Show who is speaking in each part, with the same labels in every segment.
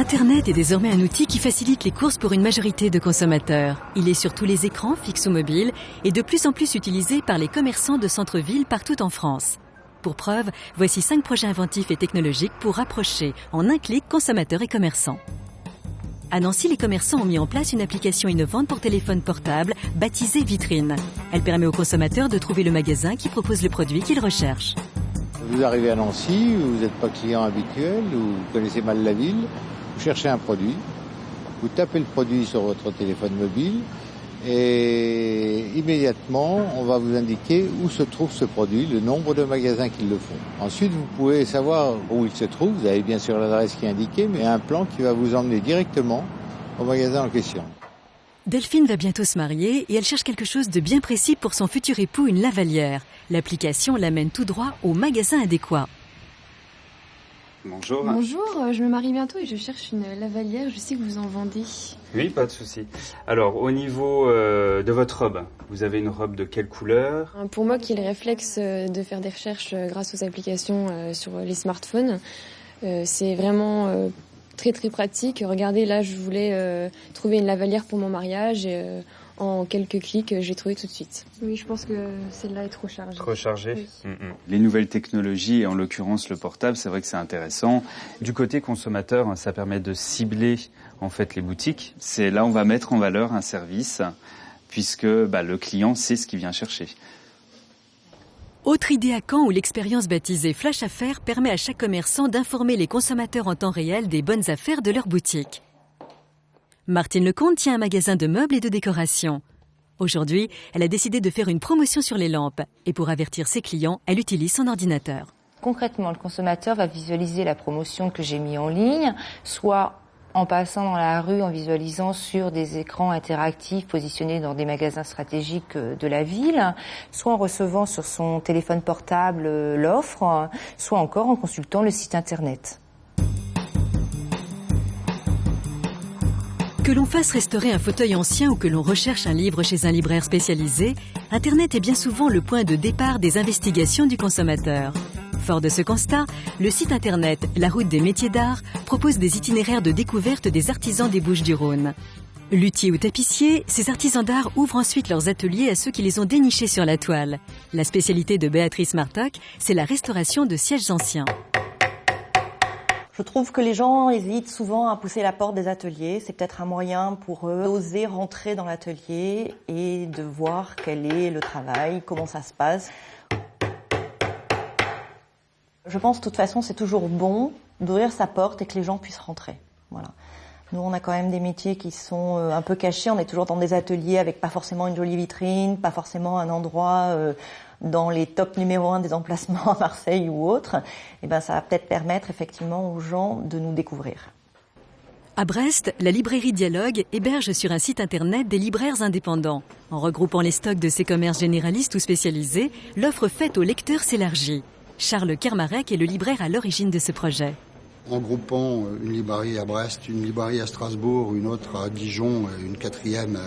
Speaker 1: Internet est désormais un outil qui facilite les courses pour une majorité de consommateurs. Il est sur tous les écrans, fixes ou mobiles, et de plus en plus utilisé par les commerçants de centre-ville partout en France. Pour preuve, voici 5 projets inventifs et technologiques pour rapprocher en un clic consommateurs et commerçants. À Nancy, les commerçants ont mis en place une application innovante pour téléphone portable baptisée Vitrine. Elle permet aux consommateurs de trouver le magasin qui propose le produit qu'ils recherchent.
Speaker 2: Vous arrivez à Nancy, vous n'êtes pas client habituel, ou vous connaissez mal la ville, vous cherchez un produit, vous tapez le produit sur votre téléphone mobile et immédiatement on va vous indiquer où se trouve ce produit, le nombre de magasins qui le font. Ensuite vous pouvez savoir où il se trouve, vous avez bien sûr l'adresse qui est indiquée, mais un plan qui va vous emmener directement au magasin en question.
Speaker 1: Delphine va bientôt se marier et elle cherche quelque chose de bien précis pour son futur époux, une lavalière. L'application l'amène tout droit au magasin adéquat.
Speaker 3: Bonjour.
Speaker 4: Bonjour, je me marie bientôt et je cherche une lavalière, je sais que vous en vendez.
Speaker 3: Oui, pas de souci. Alors, au niveau de votre robe, vous avez une robe de quelle couleur ?
Speaker 4: Pour moi qui ai le réflexe de faire des recherches grâce aux applications sur les smartphones, c'est vraiment très très pratique. Regardez, là je voulais trouver une lavalière pour mon mariage et en quelques clics j'ai trouvé tout de suite. Oui, je pense que celle-là est trop chargée.
Speaker 3: Trop chargée ?
Speaker 4: Oui.
Speaker 3: Les nouvelles technologies, et en l'occurrence le portable, c'est vrai que c'est intéressant. Du côté consommateur, ça permet de cibler en fait les boutiques. C'est là où on va mettre en valeur un service puisque le client sait ce qu'il vient chercher.
Speaker 1: Autre idée à Caen où l'expérience baptisée Flash Affaires permet à chaque commerçant d'informer les consommateurs en temps réel des bonnes affaires de leur boutique. Martine Lecomte tient un magasin de meubles et de décoration. Aujourd'hui, elle a décidé de faire une promotion sur les lampes et pour avertir ses clients, elle utilise son ordinateur.
Speaker 5: Concrètement, le consommateur va visualiser la promotion que j'ai mise en ligne, soit en passant dans la rue, en visualisant sur des écrans interactifs positionnés dans des magasins stratégiques de la ville, soit en recevant sur son téléphone portable l'offre, soit encore en consultant le site internet.
Speaker 1: Que l'on fasse restaurer un fauteuil ancien ou que l'on recherche un livre chez un libraire spécialisé, Internet est bien souvent le point de départ des investigations du consommateur. Fort de ce constat, le site internet La Route des métiers d'art propose des itinéraires de découverte des artisans des Bouches-du-Rhône. Luthiers ou tapissiers, ces artisans d'art ouvrent ensuite leurs ateliers à ceux qui les ont dénichés sur la toile. La spécialité de Béatrice Martoc, c'est la restauration de sièges anciens.
Speaker 6: Je trouve que les gens hésitent souvent à pousser la porte des ateliers. C'est peut-être un moyen pour eux d'oser rentrer dans l'atelier et de voir quel est le travail, comment ça se passe. Je pense de toute façon c'est toujours bon d'ouvrir sa porte et que les gens puissent rentrer. Voilà. Nous on a quand même des métiers qui sont un peu cachés. On est toujours dans des ateliers avec pas forcément une jolie vitrine, pas forcément un endroit dans les top numéro 1 des emplacements à Marseille ou autre. Et ça va peut-être permettre effectivement aux gens de nous découvrir.
Speaker 1: À Brest, la librairie Dialogue héberge sur un site internet des libraires indépendants. En regroupant les stocks de ces commerces généralistes ou spécialisés, l'offre faite aux lecteurs s'élargit. Charles Kermarek est le libraire à l'origine de ce projet.
Speaker 7: En groupant une librairie à Brest, une librairie à Strasbourg, une autre à Dijon, une quatrième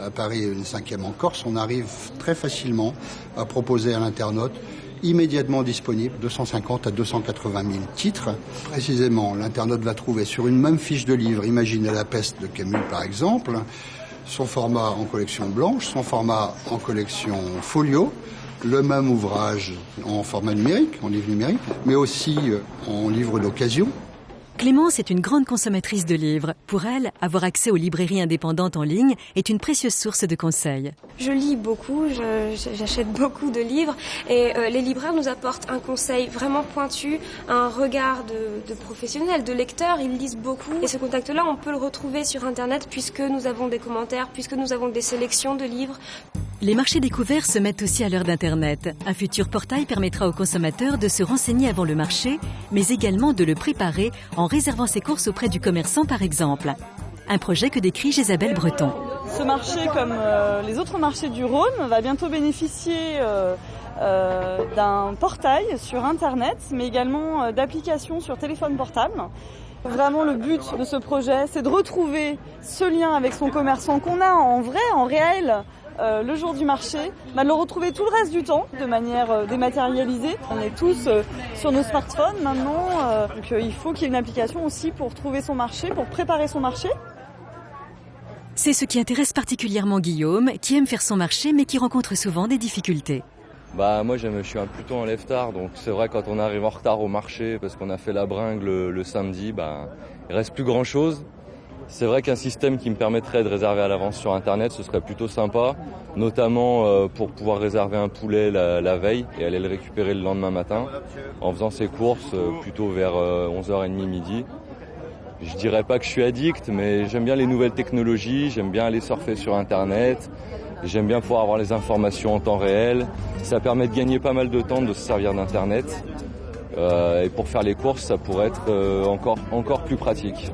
Speaker 7: à Paris et une cinquième en Corse, on arrive très facilement à proposer à l'internaute immédiatement disponible 250 à 280 000 titres. Précisément, l'internaute va trouver sur une même fiche de livre, imaginez La Peste de Camus par exemple, son format en collection blanche, son format en collection folio, le même ouvrage en format numérique, en livre numérique, mais aussi en livre d'occasion.
Speaker 1: Clémence est une grande consommatrice de livres. Pour elle, avoir accès aux librairies indépendantes en ligne est une précieuse source de conseils.
Speaker 8: Je lis beaucoup, j'achète beaucoup de livres et les libraires nous apportent un conseil vraiment pointu, un regard de professionnel, de lecteur. Ils lisent beaucoup et ce contact-là, on peut le retrouver sur Internet puisque nous avons des commentaires, puisque nous avons des sélections de livres.
Speaker 1: Les marchés découverts se mettent aussi à l'heure d'Internet. Un futur portail permettra aux consommateurs de se renseigner avant le marché, mais également de le préparer en réservant ses courses auprès du commerçant par exemple. Un projet que décrit Isabelle Breton.
Speaker 9: Ce marché, comme les autres marchés du Rhône, va bientôt bénéficier d'un portail sur Internet, mais également d'applications sur téléphone portable. Vraiment, le but de ce projet, c'est de retrouver ce lien avec son commerçant qu'on a en vrai, en réel, le jour du marché, de le retrouver tout le reste du temps de manière dématérialisée. On est tous sur nos smartphones maintenant, donc il faut qu'il y ait une application aussi pour trouver son marché, pour préparer son marché.
Speaker 1: C'est ce qui intéresse particulièrement Guillaume, qui aime faire son marché mais qui rencontre souvent des difficultés.
Speaker 10: Moi je suis plutôt un lève-tard, donc c'est vrai quand on arrive en retard au marché parce qu'on a fait la bringue le samedi, il reste plus grand chose. C'est vrai qu'un système qui me permettrait de réserver à l'avance sur internet, ce serait plutôt sympa, notamment pour pouvoir réserver un poulet la veille et aller le récupérer le lendemain matin en faisant ses courses plutôt vers 11h30 midi. Je dirais pas que je suis addict, mais j'aime bien les nouvelles technologies, j'aime bien aller surfer sur internet, j'aime bien pouvoir avoir les informations en temps réel. Ça permet de gagner pas mal de temps de se servir d'internet. Et pour faire les courses, ça pourrait être encore plus pratique.